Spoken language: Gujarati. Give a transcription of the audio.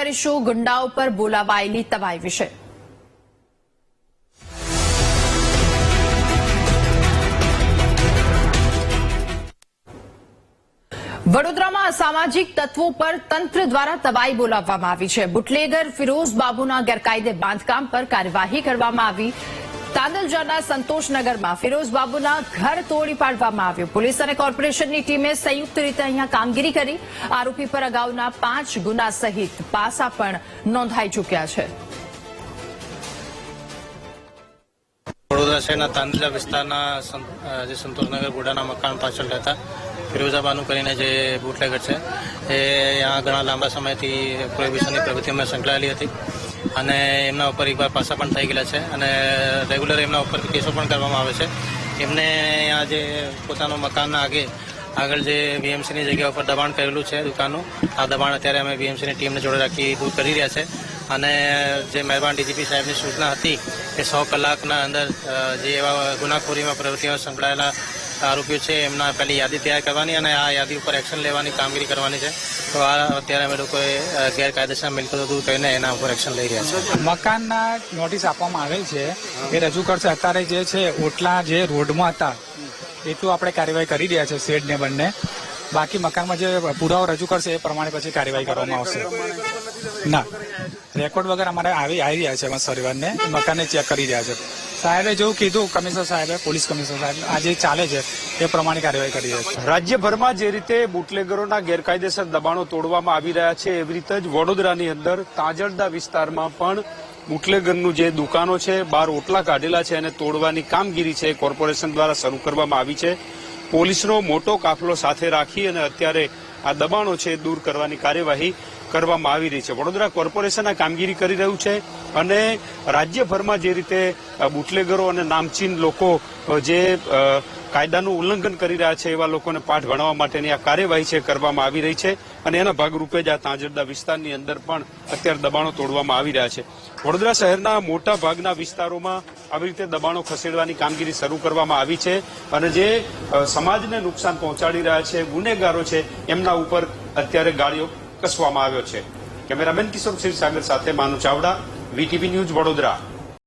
કરીશું ગુંડાઓ પર બોલાવાયેલી તવાઈ વિશે। વડોદરામાં અસામાજિક તત્વો પર તંત્ર દ્વારા તવાઈ બોલાવવામાં આવી છે। બુટલેગર ફિરોઝ બાબુના ગેરકાયદે બાંધકામ પર કાર્યવાહી કરવામાં આવી। તાંદલજાના સંતોષનગરમાં ફિરોઝ બાબુના ઘર તોડી પાડવામાં આવ્યું। પોલીસ અને કોર્પોરેશનની ટીમે સંયુક્ત રીતે અહીંયા કામગીરી કરી। આરોપી પર અગાઉના 5 ગુના સહિત પાસા પણ નોંધાઈ ચૂક્યા છે। વડોદરા શહેરના તાંદલજા વિસ્તારના જે સંતોષનગર ગોડાના મકાન પાછળ રહેતા ફિરોઝાબાનુ કરીને જે બુટલેગર છે એ यहाँ ઘણા લાંબા સમયથી પ્રોહિબિશનની પ્રવૃત્તિમાં સંકળાયેલી હતી અને એમના ઉપર એકવાર પાસા પણ થઈ ગયેલા છે અને રેગ્યુલર એમના ઉપર કેસો પણ કરવામાં આવે છે। એમને અહીંયા જે પોતાનું મકાનના આગળ જે વીએમસીની જગ્યા ઉપર દબાણ કરેલું છે દુકાનનું, આ દબાણ અત્યારે અમે વીએમસીની ટીમને જોડે રાખી દૂર કરી રહ્યા છે અને જે મહેરબાન ડીજીપી સાહેબની સૂચના હતી કે 100 કલાકના અંદર જે એવા ગુનાખોરીમાં પ્રવૃત્તિઓમાં સંકળાયેલા આરોપીઓ છે એમના પહેલી યાદી તૈયાર કરવાની અને આ યાદી ઉપર એક્શન લેવાની કામગીરી કરવાની છે। તો આ અત્યારે અમે લોકોએ ગેરકાયદેસર મિલકતો દૂર કરીને એના ઉપર એક્શન લઈ રહ્યા છે। મકાનના નોટિસ આપવામાં આવેલ છે એ રજૂ કરશે। અત્યારે જે છે ઓટલા જે રોડમાં હતા એટલું આપણે કાર્યવાહી કરી રહ્યા છે શેડ ને બંને। બાકી મકાનમાં જે પુરાવો રજૂ કરશે એ પ્રમાણે પછી કાર્યવાહી કરવામાં આવશે। ના, રેકોર્ડ વગર અમારે આવી રહ્યા છે પરિવારને મકાનને ચેક કરી રહ્યા છે। સાહેબે જેવું કીધું કમિશનર સાહેબે, પોલીસ કમિશનર સાહેબ, આ જે ચાલે છે એ પ્રમાણે કાર્યવાહી કરી રહ્યા છે। રાજ્યભરમાં જે રીતે બુટલેગરોના ગેરકાયદેસર દબાણો તોડવામાં આવી રહ્યા છે એવી રીતે જ વડોદરાની અંદર તાંજલદા વિસ્તારમાં પણ બુટલેગરનું જે દુકાનો છે બહાર ઓટલા કાઢેલા છે અને તોડવાની કામગીરી છે કોર્પોરેશન દ્વારા શરૂ કરવામાં આવી છે। પોલીસનો મોટો કાફલો સાથે રાખી અને અત્યારે આ દબાણો છે દૂર કરવાની કાર્યવાહી કરવામાં આવી રહી છે। વડોદરા કોર્પોરેશન આ કામગીરી કરી રહ્યું છે અને રાજ્યભરમાં જે રીતે બુટલેગરો અને નામચીન લોકો જે કાયદાનું ઉલ્લંઘન કરી રહ્યા છે એવા લોકોને પાઠ ભણાવવા માટેની આ કાર્યવાહી છે કરવામાં આવી રહી છે અને એના ભાગરૂપે જ આ તાંજલદા વિસ્તારની અંદર પણ અત્યારે દબાણો તોડવામાં આવી રહ્યા છે। વડોદરા શહેરના મોટા ભાગના વિસ્તારોમાં આવી રીતે દબાણો ખસેડવાની કામગીરી શરૂ કરવામાં આવી છે અને જે સમાજને નુકસાન પહોંચાડી રહ્યા છે ગુનેગારો છે એમના ઉપર અત્યારે ગાળીઓ કસવામાં આવ્યો છે। કેમેરામેન કિશોર ક્ષીરસાગર સાથે માનુ ચાવડા, વીટીવી ન્યૂઝ વડોદરા।